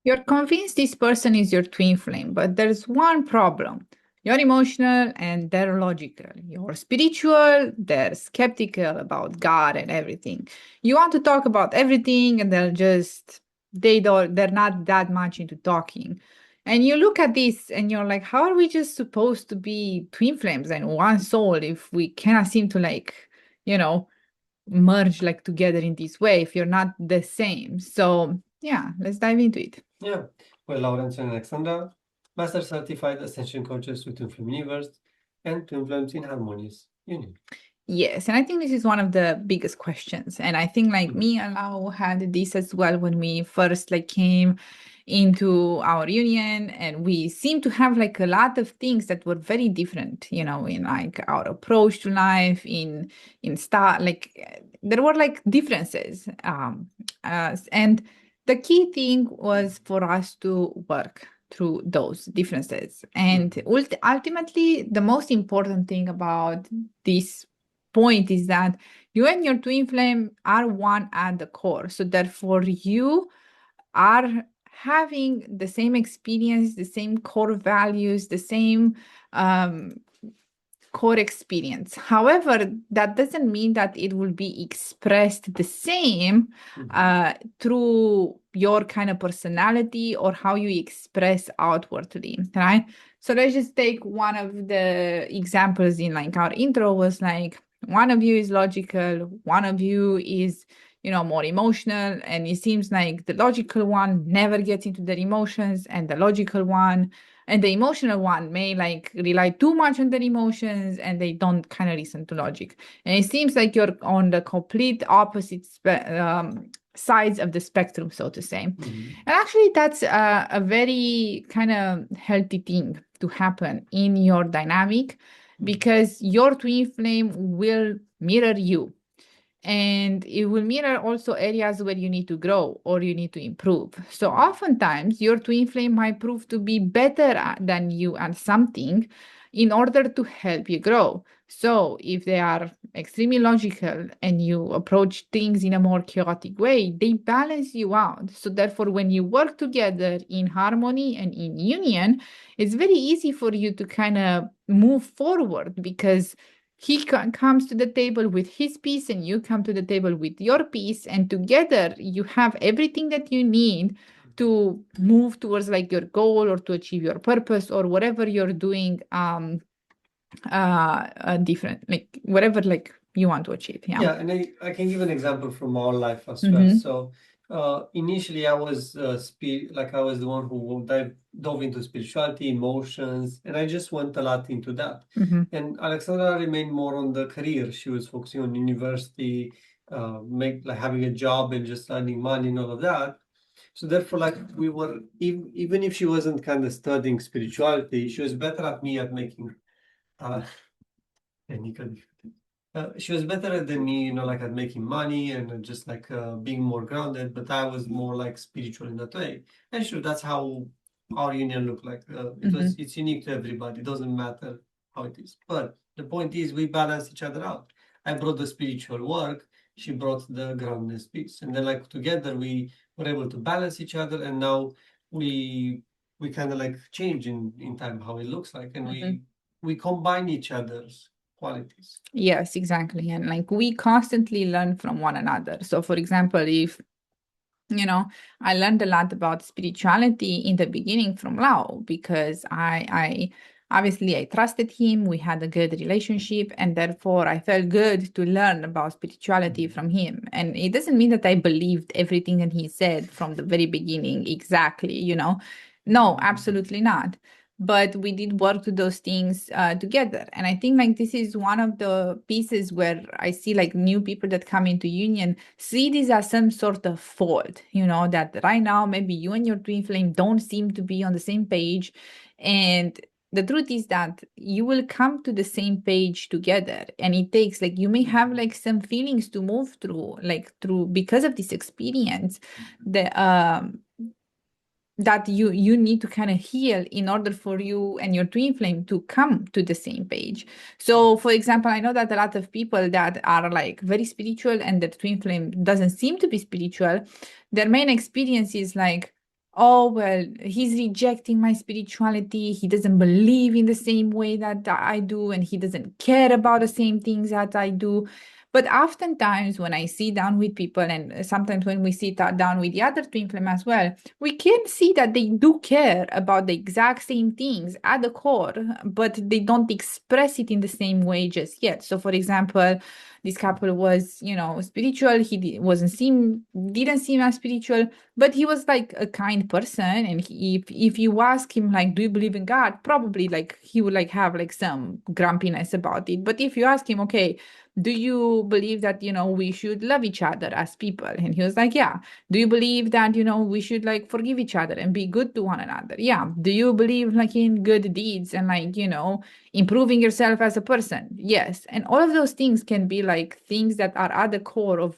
You're convinced this person is your twin flame, but there's one problem. You're emotional and they're logical. You're spiritual, they're skeptical about God and everything. You want to talk about everything and they're not that much into talking. And you look at this and you're like, how are we just supposed to be twin flames and one soul if we cannot seem to you know, merge together in this way if you're not the same? So yeah, let's dive into it. Yeah, we're Lawrence and Alexandra, Master Certified Ascension Coaches with Twin Flame Universe and Twin Flames in Harmonious Union. Yes, and I think this is one of the biggest questions. And I think Mhm. me and Lau had this as well when we first came into our union, and we seem to have a lot of things that were very different, in our approach to life, in start there were differences. And the key thing was for us to work through those differences. And ultimately, the most important thing about this point is that you and your twin flame are one at the core. So therefore, you are having the same experience, the same core values, the same core experience. However, that doesn't mean that it will be expressed the same through your kind of personality or how you express outwardly, right? So let's just take one of the examples in our intro was one of you is logical, one of you is more emotional, and it seems like the logical one never gets into their emotions, and the logical one and the emotional one may rely too much on their emotions and they don't kind of listen to logic. And it seems like you're on the complete opposite sides of the spectrum, so to say. And actually, that's a very kind of healthy thing to happen in your dynamic, because your twin flame will mirror you, and it will mirror also areas where you need to grow or you need to improve. So oftentimes your twin flame might prove to be better than you at something in order to help you grow. So if they are extremely logical and you approach things in a more chaotic way, they balance you out. So therefore, when you work together in harmony and in union, it's very easy for you to kind of move forward, because he comes to the table with his piece and you come to the table with your piece, and together you have everything that you need to move towards your goal or to achieve your purpose or whatever you're doing different, whatever you want to achieve. Yeah, and I can give an example from our life as well. So initially I was I was the one who dove into spirituality, emotions, and I just went a lot into that. And Alexandra remained more on the career. She was focusing on university, having a job and just earning money and all of that. So therefore, we were even if she wasn't kind of studying spirituality, she was better at me at making technical she was better than me, at making money and just being more grounded, but I was more spiritual in that way. And sure, that's how our union looked like. It's unique to everybody. It doesn't matter how it is. But the point is we balance each other out. I brought the spiritual work, she brought the groundedness piece. And then together we were able to balance each other, and now we kind of change in time how it looks like, and we combine each other's qualities. Yes, exactly. And we constantly learn from one another. So for example, if I learned a lot about spirituality in the beginning from Lau, because I obviously I trusted him. We had a good relationship, and therefore I felt good to learn about spirituality from him. And it doesn't mean that I believed everything that he said from the very beginning exactly, No, absolutely not. But we did work to those things together. And I think this is one of the pieces where I see new people that come into union see this as some sort of fault, that right now maybe you and your twin flame don't seem to be on the same page. And the truth is that you will come to the same page together, and it takes you may have some feelings to move through, because of this experience, the that you need to kind of heal in order for you and your twin flame to come to the same page. So for example, I know that a lot of people that are very spiritual and the twin flame doesn't seem to be spiritual, their main experience is oh, well, he's rejecting my spirituality. He doesn't believe in the same way that I do, and he doesn't care about the same things that I do. But oftentimes, when I sit down with people, and sometimes when we sit down with the other twin flame as well, we can see that they do care about the exact same things at the core, but they don't express it in the same way just yet. So, for example, this couple was, spiritual. Didn't seem as spiritual, but he was like a kind person, and if you ask him like, do you believe in God, probably like he would like have like some grumpiness about it. But if you ask him, okay, do you believe that we should love each other as people, and he was like, yeah. Do you believe that we should like forgive each other and be good to one another? Yeah. Do you believe like in good deeds and like improving yourself as a person? Yes. And all of those things can be like things that are at the core of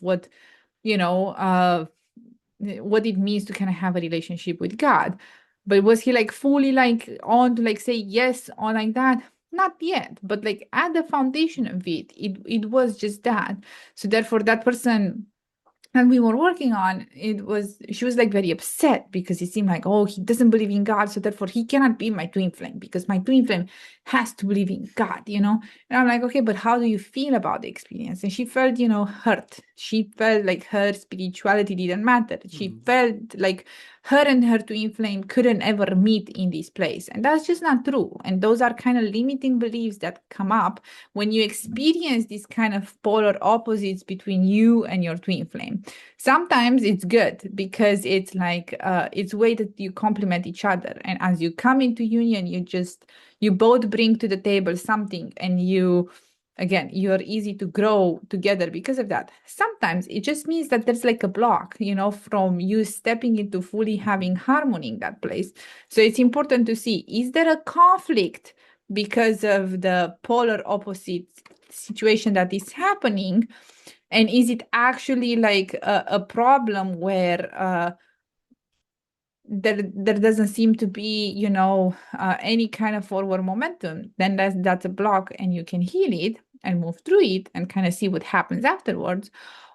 you know uh what it means to kind of have a relationship with God. But was he like fully like on to like say yes or like that? Not yet. But like at the foundation of it was just that. So therefore that person and we were working on she was like very upset because it seemed like, oh, he doesn't believe in God, so therefore he cannot be my twin flame because my twin flame has to believe in God. And I'm like, okay, but how do you feel about the experience? And she felt hurt. She felt like her spirituality didn't matter. She felt like her and her twin flame couldn't ever meet in this place, and that's just not true. And those are kind of limiting beliefs that come up when you experience these kind of polar opposites between you and your twin flame. Sometimes it's good because it's like it's way that you complement each other, and as you come into union, you both bring to the table something, and you're easy to grow together because of that. Sometimes it just means that there's like a block, from you stepping into fully having harmony in that place. So it's important to see, is there a conflict because of the polar opposite situation that is happening? And is it actually like a problem where there doesn't seem to be, any kind of forward momentum? Then that's a block, and you can heal it and move through it and kind of see what happens afterwards.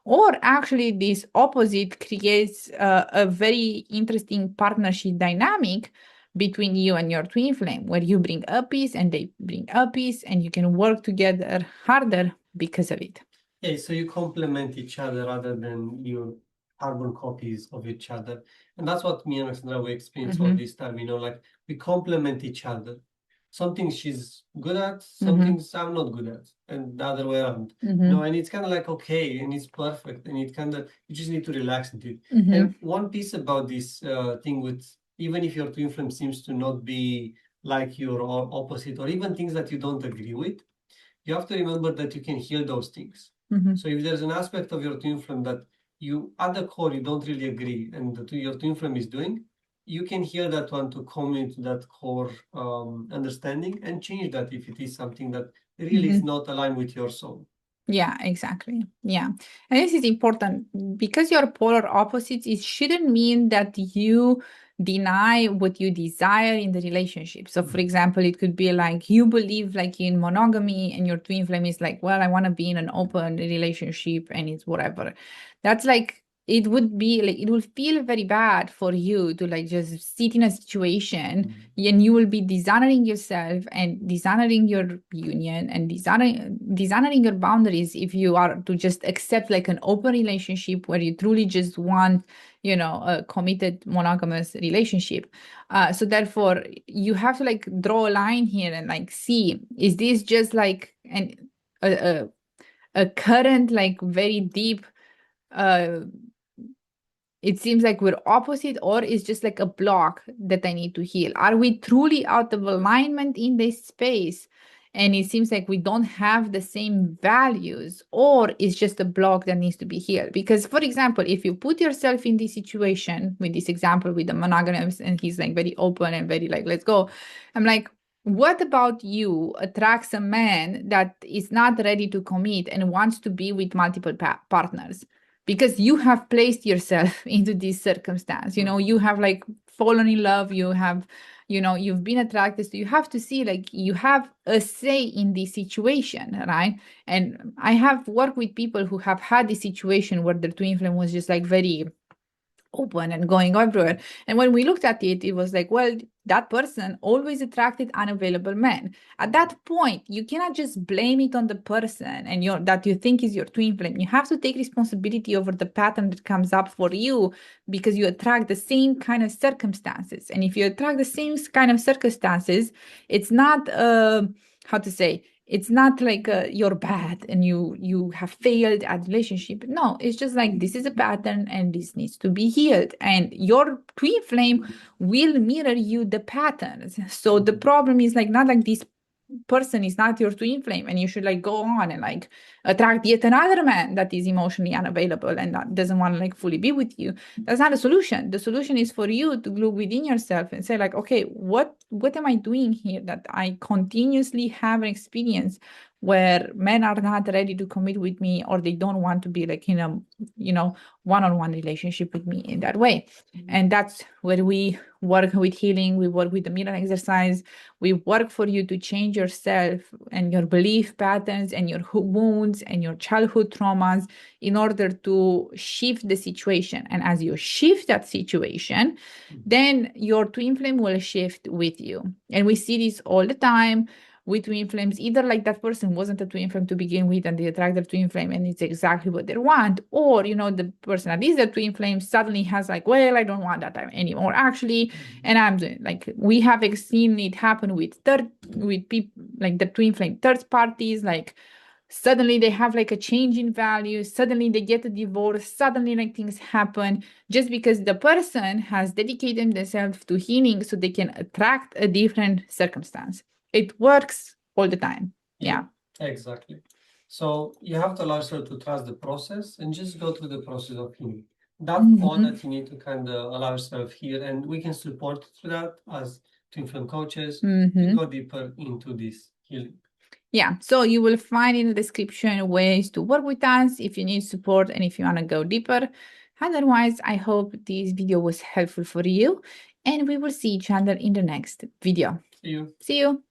Or actually, this opposite creates a very interesting partnership dynamic between you and your twin flame, where you bring a piece and they bring a piece, and you can work together harder because of it. Yeah, so you complement each other rather than your carbon copies of each other. And that's what me and Alexandra we experience all this time, like we complement each other. Some things she's good at, some things I'm not good at, and the other way around. And it's kind of like okay, and it's perfect, and it kind of you just need to relax into it. And one piece about this thing with even if your twin flame seems to not be like your opposite, or even things that you don't agree with, you have to remember that you can heal those things. So if there's an aspect of your twin flame that you at the core you don't really agree, and your twin flame is doing, you can heal that one to come into that core understanding and change that if it is something that really is not aligned with your soul. Yeah, exactly. Yeah. And this is important because you're polar opposites. It shouldn't mean that you deny what you desire in the relationship. So, for example, it could be like you believe like in monogamy, and your twin flame is like, well, I want to be in an open relationship and it's whatever. That's like, it would be like, it will feel very bad for you to like just sit in a situation and you will be dishonoring yourself and dishonoring your union and dishonoring your boundaries if you are to just accept like an open relationship where you truly just want a committed monogamous relationship. So therefore you have to like draw a line here and like see, is this just like a current like very deep it seems like we're opposite, or it's just like a block that I need to heal? Are we truly out of alignment in this space? And it seems like we don't have the same values, or it's just a block that needs to be healed. Because, for example, if you put yourself in this situation, with this example with the monogamous, and he's like very open and very like, let's go. I'm like, what about you attracts a man that is not ready to commit and wants to be with multiple partners? Because you have placed yourself into this circumstance, you have like fallen in love, you've been attracted, so you have to see like you have a say in this situation, right? And I have worked with people who have had this situation where their twin flame was just like very open and going everywhere. And when we looked at it, it was like, well, that person always attracted unavailable men. At that point, you cannot just blame it on the person and that you think is your twin flame. You have to take responsibility over the pattern that comes up for you, because you attract the same kind of circumstances. And if you attract the same kind of circumstances, it's not how to say, it's not like you're bad and you have failed at relationship. No, it's just like, this is a pattern and this needs to be healed, and your twin flame will mirror you the patterns. So the problem is like, not like this person is not your twin flame and you should like go on and like attract yet another man that is emotionally unavailable and that doesn't want to like fully be with you. That's not a solution. The solution is for you to look within yourself and say like, okay, what am I doing here that I continuously have an experience where men are not ready to commit with me, or they don't want to be like in a, one-on-one relationship with me in that way. And that's where we work with healing. We work with the mirror exercise. We work for you to change yourself and your belief patterns and your wounds and your childhood traumas in order to shift the situation. And as you shift that situation, then your twin flame will shift with you. And we see this all the time with twin flames, either like that person wasn't a twin flame to begin with and they attract their twin flame and it's exactly what they want, or the person that is a twin flame suddenly has like, well, I don't want that anymore actually. And I'm doing like, we have seen it happen with people like the twin flame third parties, like suddenly they have like a change in values, suddenly they get a divorce, suddenly like things happen just because the person has dedicated themselves to healing so they can attract a different circumstance. It works all the time. Yeah. Exactly. So you have to allow yourself to trust the process and just go through the process of healing. That's all that you need to kind of allow yourself here, and we can support through that as twin flame coaches to go deeper into this healing. Yeah, so you will find in the description ways to work with us if you need support and if you want to go deeper. Otherwise, I hope this video was helpful for you, and we will see each other in the next video. See you. See you.